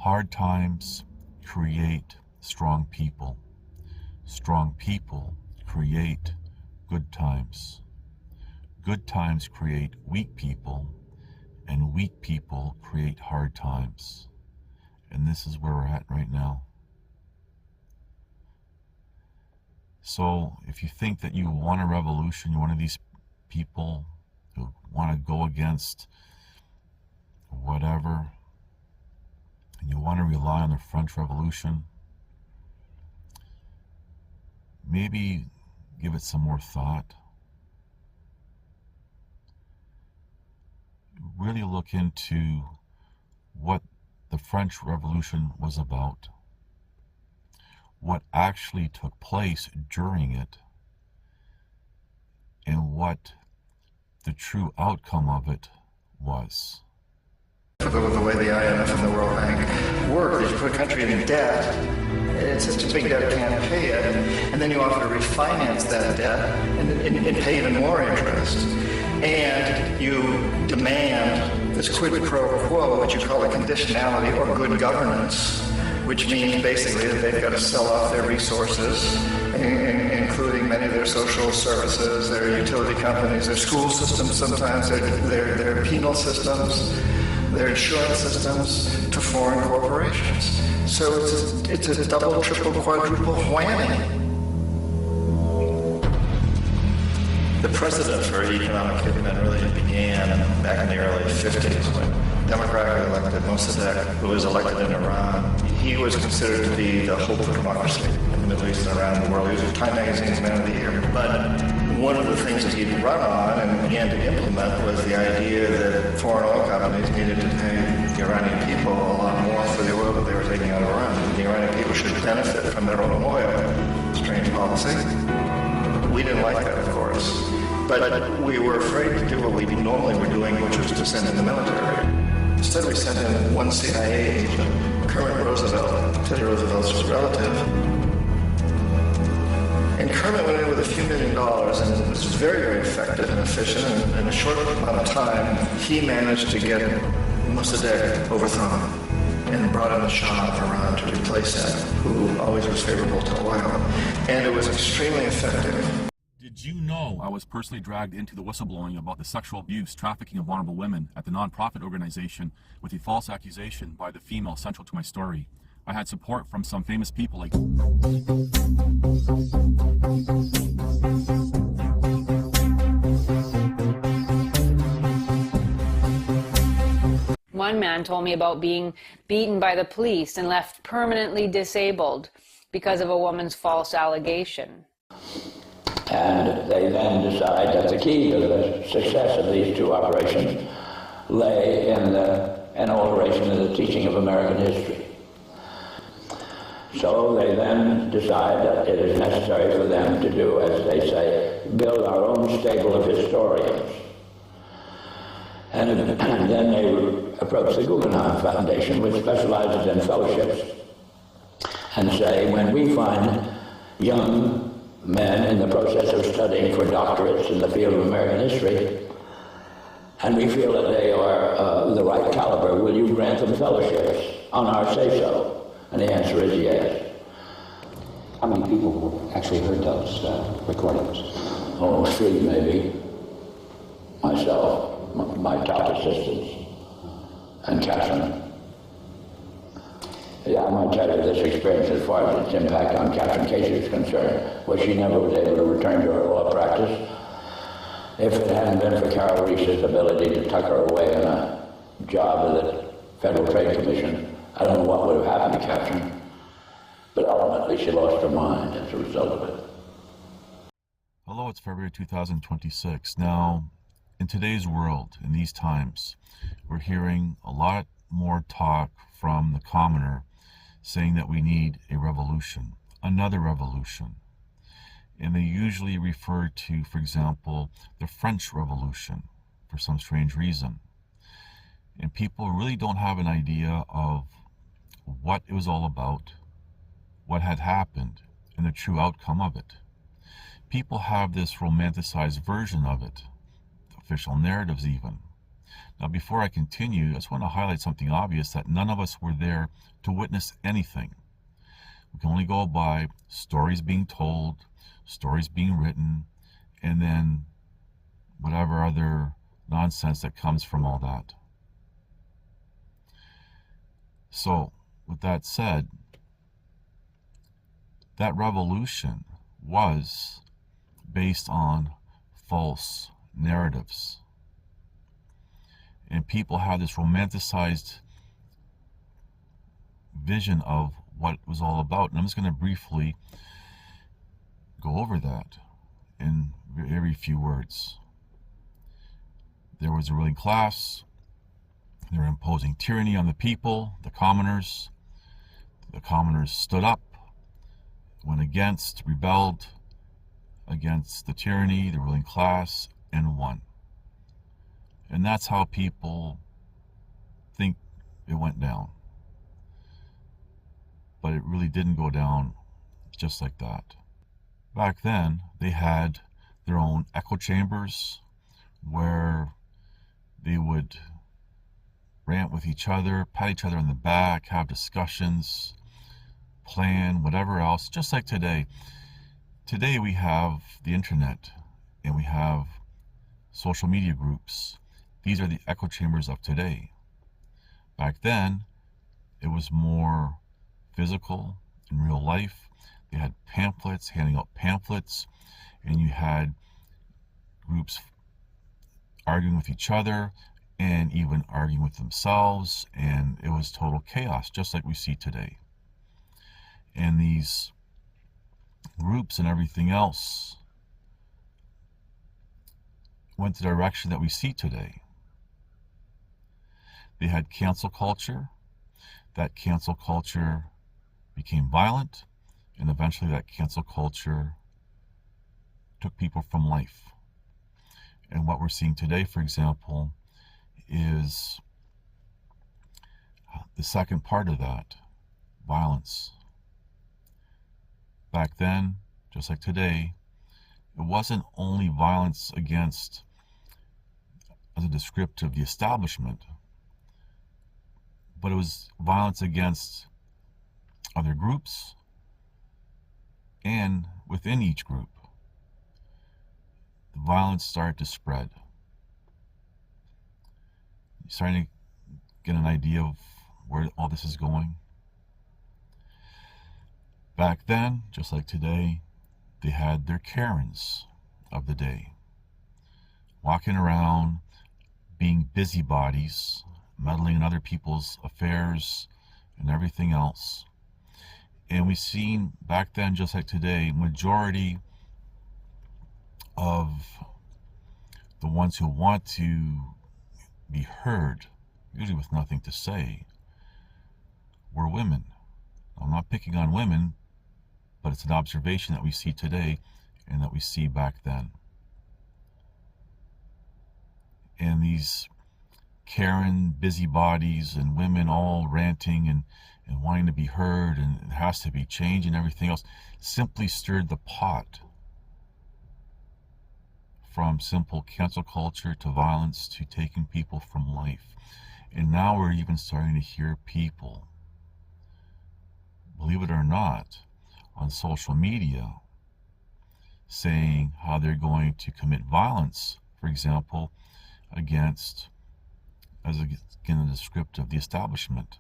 Hard times create strong people. Strong people create good times. Good times create weak people, and weak people create hard times. And this is where we're at right now. So if you think that you want a revolution, you're one of these people who want to go against whatever, and you want to rely on the French Revolution, maybe give it some more thought. Really look into what the French Revolution was about, what actually took place during it, and what the true outcome of it was. The way the IMF and the World Bank work is you put a country in debt, it's such a big debt it can't pay it, and then you offer to refinance that debt and pay even more interest. And you demand this quid pro quo, what you call a conditionality or good governance, which means basically that they've got to sell off their resources, including many of their social services, their utility companies, their school systems sometimes, their penal systems, their insurance systems, to foreign corporations. So it's a double, triple, quadruple whammy. The precedent for economic hitmen really began back in the early 50s when democratically elected Mossadegh, who was elected in Iran. He was considered to be the hope of democracy in the Middle East and around the world. He was Time Magazine's Man of the Year. But one of the things that he'd run on and began to implement was the idea that foreign oil companies needed to pay the Iranian people a lot more for the oil that they were taking out of Iran. And the Iranian people should benefit from their own oil. Strange policy. We didn't like that, of course. But we were afraid to do what we normally were doing, which was to send in the military. Instead, we sent in one CIA agent, Kermit Roosevelt, Teddy Roosevelt's relative. And Kermit went in with a few $1 million, and it was very, very effective and efficient. And in a short amount of time, he managed to get Mossadegh overthrown and brought in the Shah of Iran to replace him, who always was favorable to oil. And it was extremely effective. Did you know I was personally dragged into the whistleblowing about the sexual abuse, trafficking of vulnerable women at the non-profit organization with a false accusation by the female central to my story? I had support from some famous people like... One man told me about being beaten by the police and left permanently disabled because of a woman's false allegation. And they then decide that the key to the success of these two operations lay in an alteration of the teaching of American history. So they then decide that it is necessary for them to do, as they say, build our own stable of historians. And then they approach the Guggenheim Foundation, which specializes in fellowships, and say, when we find young men in the process of studying for doctorates in the field of American history, and we feel that they are the right caliber, will you grant them fellowships on our say-so? And the answer is yes. How many people actually heard those recordings? Oh, 3 maybe. Myself, my top assistants, and Catherine. Yeah, I might tell you this experience as far as its impact on Catherine Casey is concerned, was she never was able to return to her law practice. If it hadn't been for Carol Reese's ability to tuck her away in a job with the Federal Trade Commission, I don't know what would have happened to Catherine. But ultimately she lost her mind as a result of it. Hello, it's February 2026. Now, in today's world, in these times, we're hearing a lot more talk from the commoner saying that we need a revolution, another revolution. And they usually refer to, for example, the French Revolution for some strange reason. And people really don't have an idea of what it was all about, what had happened, and the true outcome of it. People have this romanticized version of it, official narratives even. Now, before I continue, I just want to highlight something obvious, that none of us were there to witness anything. We can only go by stories being told, stories being written, and then whatever other nonsense that comes from all that. So, with that said, that revolution was based on false narratives. And people had this romanticized vision of what it was all about. And I'm just going to briefly go over that in very few words. There was a ruling class. They were imposing tyranny on the people, the commoners. The commoners stood up, went against, rebelled against the tyranny, the ruling class, and won. And that's how people think it went down. But it really didn't go down just like that. Back then, they had their own echo chambers where they would rant with each other, pat each other on the back, have discussions, plan, whatever else, just like today. Today we have the internet and we have social media groups. These are the echo chambers of today. Back then, it was more physical, in real life. They had pamphlets, handing out pamphlets, and you had groups arguing with each other and even arguing with themselves, and it was total chaos, just like we see today. And these groups and everything else went the direction that we see today. They had cancel culture. That cancel culture became violent, and eventually that cancel culture took people from life. And what we're seeing today, for example, is the second part of that, violence. Back then, just like today, it wasn't only violence against, as a descriptive, the establishment, but it was violence against other groups and within each group. The violence started to spread. You're starting to get an idea of where all this is going. Back then, just like today, they had their Karens of the day, walking around, being busybodies, meddling in other people's affairs and everything else. And we've seen back then, just like today, majority of the ones who want to be heard, usually with nothing to say, were women. I'm not picking on women, but it's an observation that we see today and that we see back then. And these Karen busybodies and women all ranting and wanting to be heard, and it has to be changed and everything else, simply stirred the pot from simple cancel culture to violence to taking people from life. And now we're even starting to hear people, believe it or not, on social media saying how they're going to commit violence, for example, against, as again a descriptive, the establishment.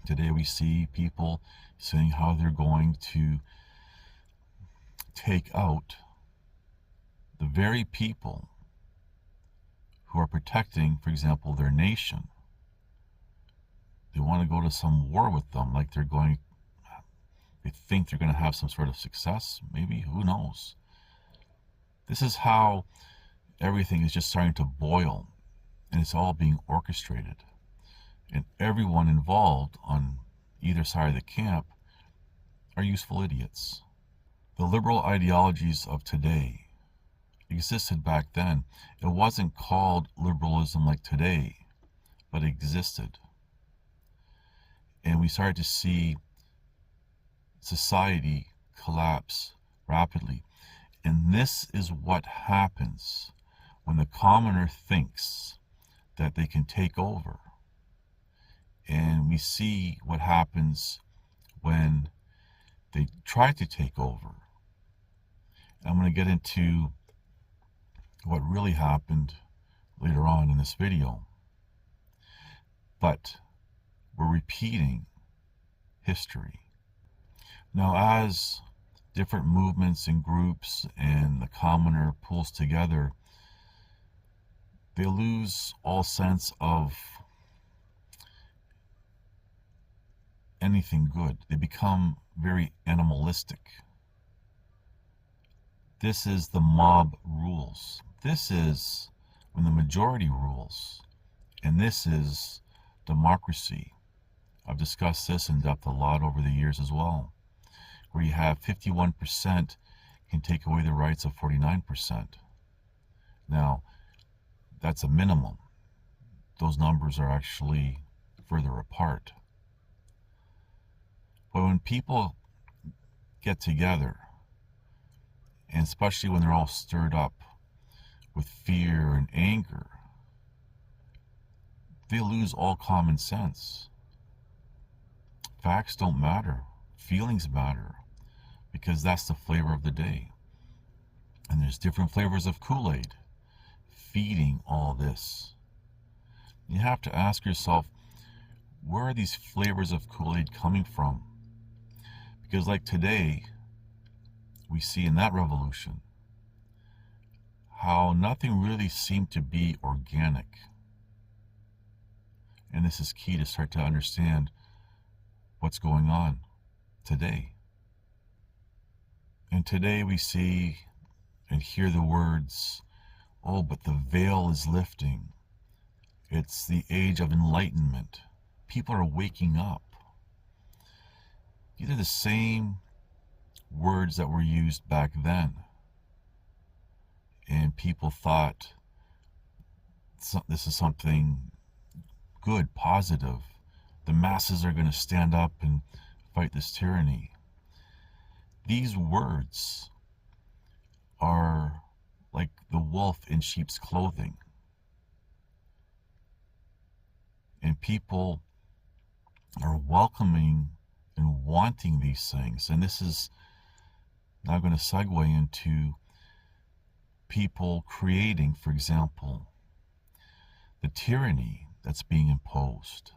Today we see people saying how they're going to take out the very people who are protecting, for example, their nation. They want to go to some war with them, like they think they're going to have some sort of success, maybe, who knows. This is how everything is just starting to boil, and it's all being orchestrated. And everyone involved on either side of the camp are useful idiots. The liberal ideologies of today existed back then. It wasn't called liberalism like today, but it existed. And we started to see society collapse rapidly. And this is what happens when the commoner thinks that they can take over. And we see what happens when they try to take over. I'm going to get into what really happened later on in this video. But we're repeating history. Now, as different movements and groups and the commoner pulls together, they lose all sense of anything good. They become very animalistic. This is the mob rules. This is when the majority rules. And this is democracy. I've discussed this in depth a lot over the years as well, where you have 51% can take away the rights of 49%. Now, that's a minimum. Those numbers are actually further apart. But when people get together, and especially when they're all stirred up with fear and anger, they lose all common sense. Facts don't matter. Feelings matter, because that's the flavor of the day. And there's different flavors of Kool-Aid feeding all this. You have to ask yourself, where are these flavors of Kool-Aid coming from? Because like today, we see in that revolution how nothing really seemed to be organic. And this is key to start to understand what's going on today. And today we see and hear the words, oh, but the veil is lifting. It's the age of enlightenment. People are waking up. These are the same words that were used back then. And people thought this is something good, positive. The masses are going to stand up and fight this tyranny. These words are like the wolf in sheep's clothing. And people are welcoming and wanting these things. And this is now going to segue into people creating, for example, the tyranny that's being imposed.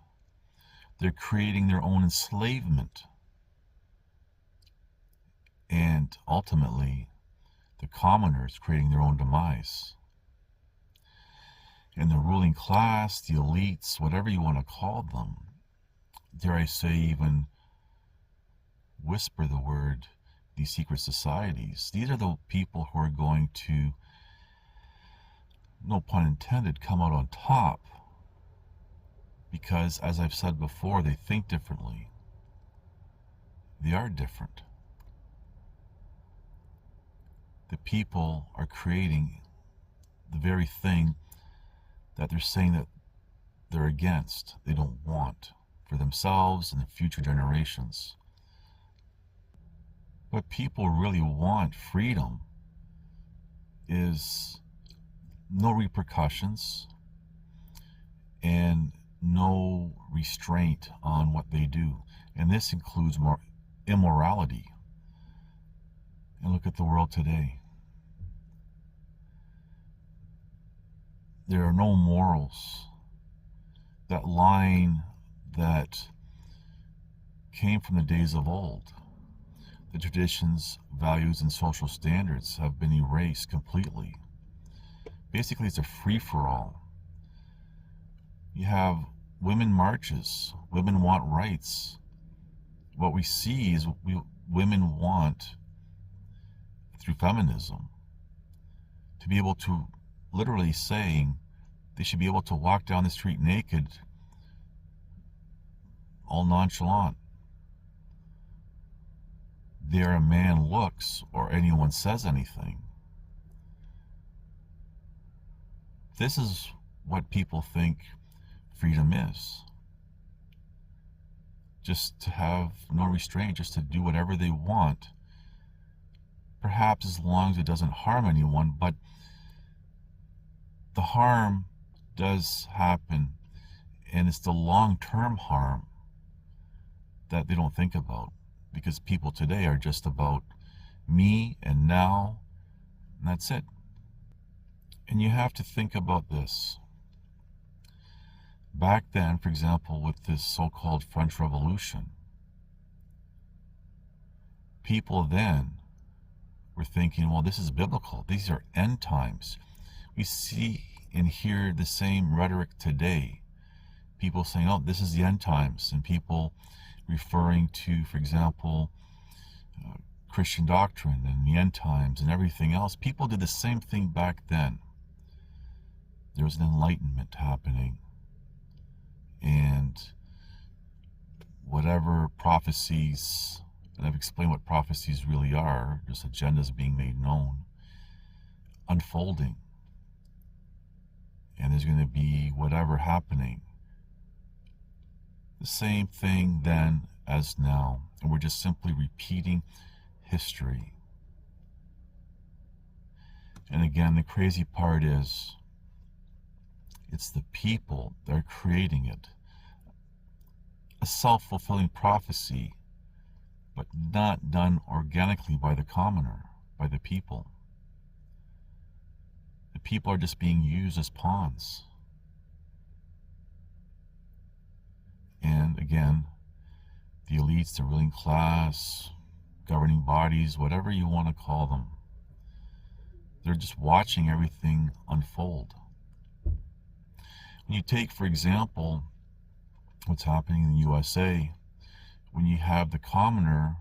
They're creating their own enslavement. And ultimately, the commoners creating their own demise. And the ruling class, the elites, whatever you want to call them, dare I say even whisper the word, these secret societies, these are the people who are going to, no pun intended, come out on top. Because, as I've said before, they think differently. They are different. The people are creating the very thing that they're saying that they're against, they don't want for themselves and the future generations. What people really want, freedom, is no repercussions and no restraint on what they do. And this includes more immorality. And look at the world today. There are no morals. That line that came from the days of old. The traditions, values, and social standards have been erased completely. Basically, it's a free-for-all. You have women marches. Women want rights. What we see is women want, through feminism, to be able to literally saying they should be able to walk down the street naked, all nonchalant. There a man looks or anyone says anything. This is what people think freedom is. Just to have no restraint, just to do whatever they want. Perhaps as long as it doesn't harm anyone, but the harm does happen, and it's the long-term harm that they don't think about, because people today are just about me and now, and that's it. And you have to think about this. Back then, for example, with this so-called French Revolution, people then were thinking, well, this is biblical. These are end times. We see and hear the same rhetoric today. People saying, oh, this is the end times, and people referring to, for example, Christian doctrine and the end times and everything else. People did the same thing back then. There was an enlightenment happening, and whatever prophecies, and I've explained what prophecies really are, just agendas being made known, unfolding, and there's going to be whatever happening. The same thing then as now, and we're just simply repeating history. And again, the crazy part is, it's the people that are creating it. A self-fulfilling prophecy, but not done organically by the commoner, by the people. The people are just being used as pawns. And again, the elites, the ruling class, governing bodies, whatever you want to call them, they're just watching everything unfold. When you take, for example, what's happening in the USA, when you have the commoner,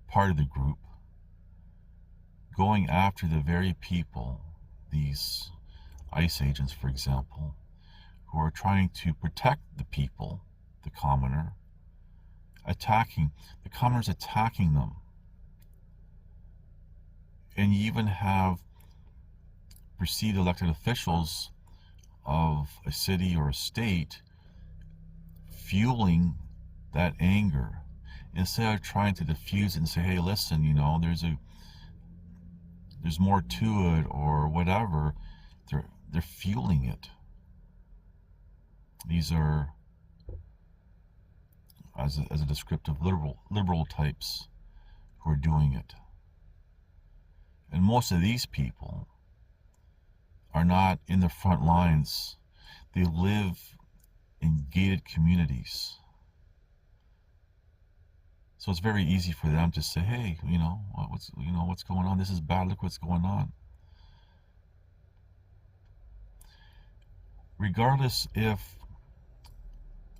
part of the group, going after the very people, these ICE agents, for example, who are trying to protect the people, the commoner, the commoners attacking them. And you even have perceived elected officials of a city or a state fueling that anger, instead of trying to diffuse it and say, hey, listen, you know, there's more to it or whatever. They're fueling it. These are, as a descriptive, liberal types who are doing it. And most of these people are not in the front lines. They live in gated communities. So it's very easy for them to say, hey, what's going on? This is bad. Look what's going on. Regardless if,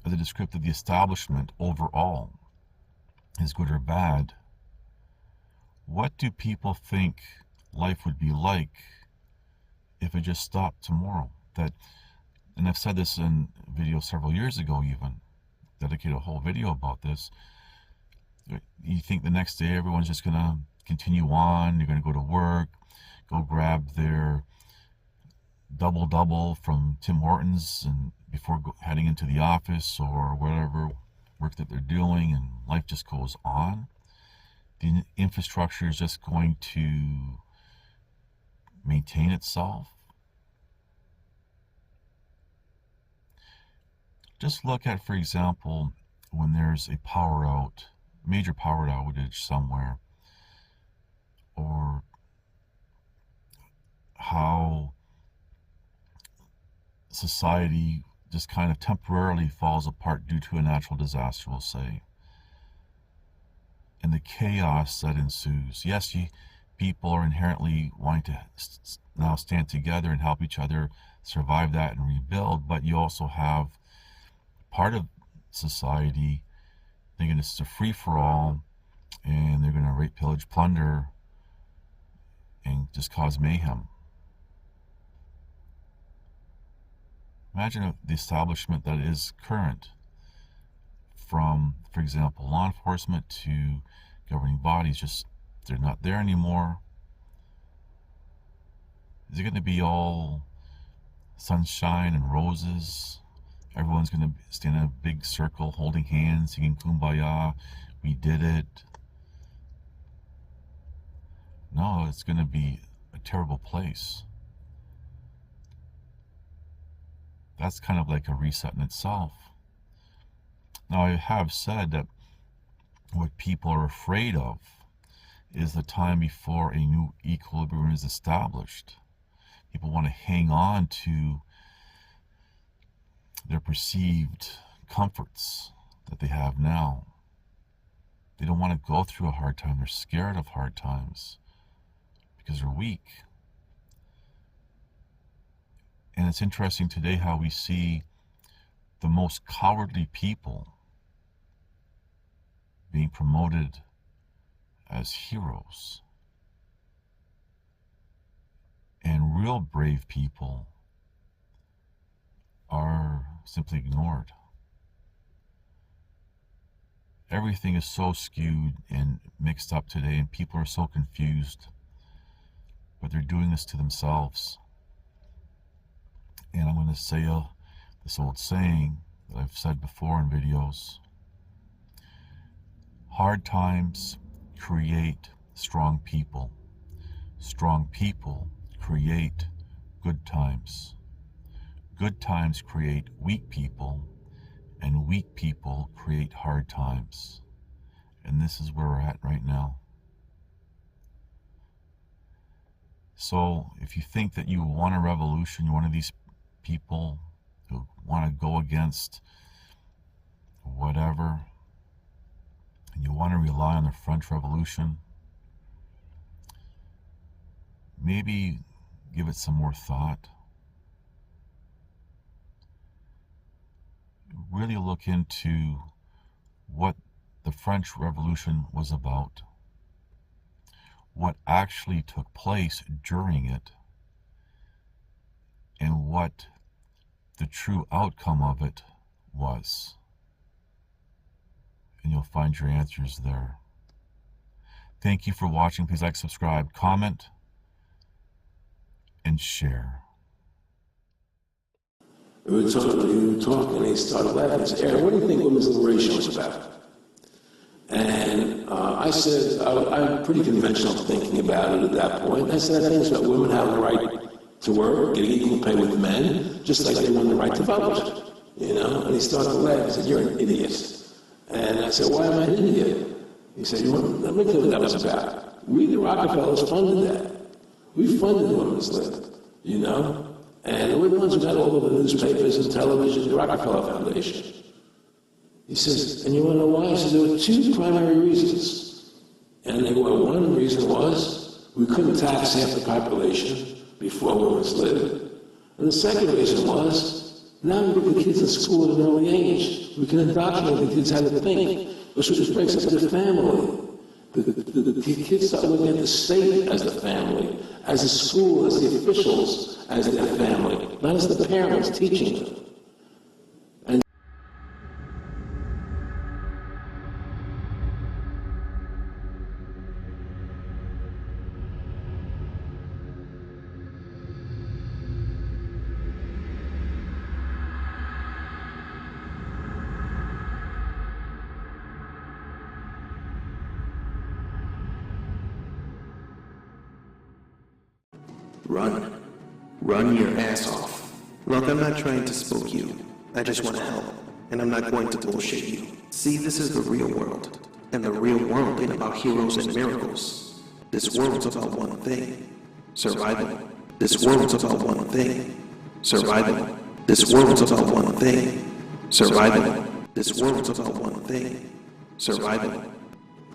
as a descriptive, the establishment overall is good or bad, what do people think life would be like if it just stopped tomorrow? And I've said this in a video several years ago, even dedicated a whole video about this. You think the next day everyone's just going to continue on, you're going to go to work, go grab their double from Tim Hortons and before heading into the office or whatever work that they're doing, and life just goes on. The infrastructure is just going to maintain itself. Just look at, for example, when there's a major power outage somewhere, or how society just kind of temporarily falls apart due to a natural disaster, we'll say, and the chaos that ensues. Yes, people are inherently wanting to now stand together and help each other survive that and rebuild, but you also have part of society thinking it's a free-for-all, and they're going to rape, pillage, plunder, and just cause mayhem. Imagine the establishment that is current, from, for example, law enforcement to governing bodies, they're not there anymore. Is it going to be all sunshine and roses? Everyone's going to stand in a big circle holding hands, singing Kumbaya, we did it. No, it's going to be a terrible place. that's kind of like a reset in itself. Now, I have said that what people are afraid of is the time before a new equilibrium is established. People want to hang on to their perceived comforts that they have now. They don't want to go through a hard time. They're scared of hard times because they're weak. And it's interesting today how we see the most cowardly people being promoted as heroes, and real brave people are simply ignored. Everything is so skewed and mixed up today, and people are so confused, but they're doing this to themselves. And I'm going to say this old saying that I've said before in videos: hard times create strong people. Strong people create good times. Good times create weak people, and weak people create hard times. And this is where we're at right now. So if you think that you want a revolution, you're one of these people who want to go against whatever, and you want to rely on the French Revolution, maybe give it some more thought. Really look into what the French Revolution was about, what actually took place during it, and what the true outcome of it was. And you'll find your answers there. Thank you for watching. Please like, subscribe, comment, and share. We were talking, and he started laughing. He said, "Aaron, what do you think women's liberation was about?" And I said, I'm pretty conventional thinking about it at that point. I said, I think it's about women having the right to work, getting equal pay with men, just like they won the right to vote. You know? And he started to laugh. He said, "You're an idiot." And I said, "Why am I an idiot?" He said, "Let me tell you what that was about. We, the Rockefellers, funded that. We funded women's lib, you know? And we're the ones who got all of the newspapers and television, the Rockefeller Foundation." He says, "And you want to know why?" I said, "There were two primary reasons. And they were, one reason was we couldn't tax half the population before women's lib. And the second reason was, now we put the kids in school at an early age. We can indoctrinate the kids how to think, which breaks up the family. The kids start looking at the state as the family, as the school, as the officials, as their family, not as the parents teaching them." Run. Run your ass off. Look, I'm not trying to spook you. I just want to help, and I'm not going to bullshit you. See, this is the real world, and the real world ain't about heroes and miracles. This world's about one thing: survival. This world's about one thing: survival. This world's about one thing: survival. This world's about one thing: survival.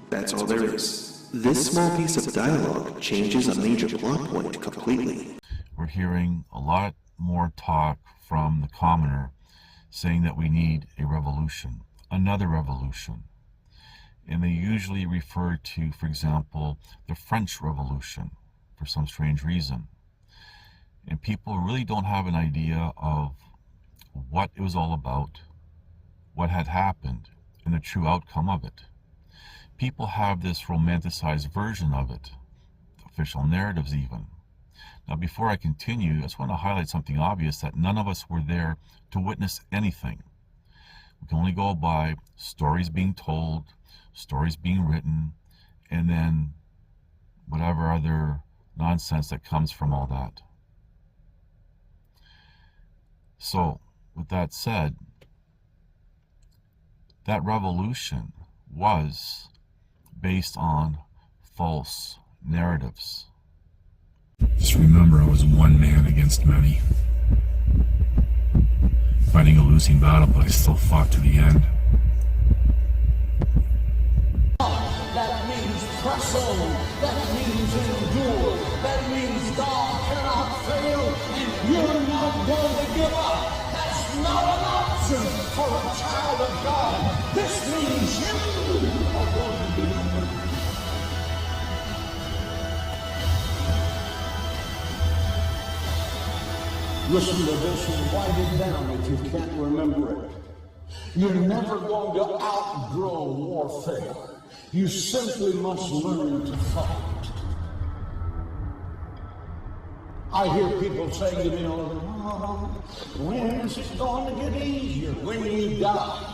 That's all there is. This small piece of dialogue changes a major plot point completely. We're hearing a lot more talk from the commoner saying that we need a revolution, another revolution. And they usually refer to, for example, the French Revolution for some strange reason. And people really don't have an idea of what it was all about, what had happened, and the true outcome of it. People have this romanticized version of it, official narratives even. Now, before I continue, I just want to highlight something obvious, that none of us were there to witness anything. We can only go by stories being told, stories being written, and then whatever other nonsense that comes from all that. So, with that said, that revolution was based on false narratives. Just remember, I was one man against many. Fighting a losing battle, but I still fought to the end. That means press on. That means endure. That means God cannot fail, and you're not going to give up. That's not an option for a child of God. This means you are going to be free. Listen to this and write it down if you can't remember it. You're never going to outgrow warfare. You simply must learn to fight. I hear people saying to me, oh, when is it going to get easier? When you die.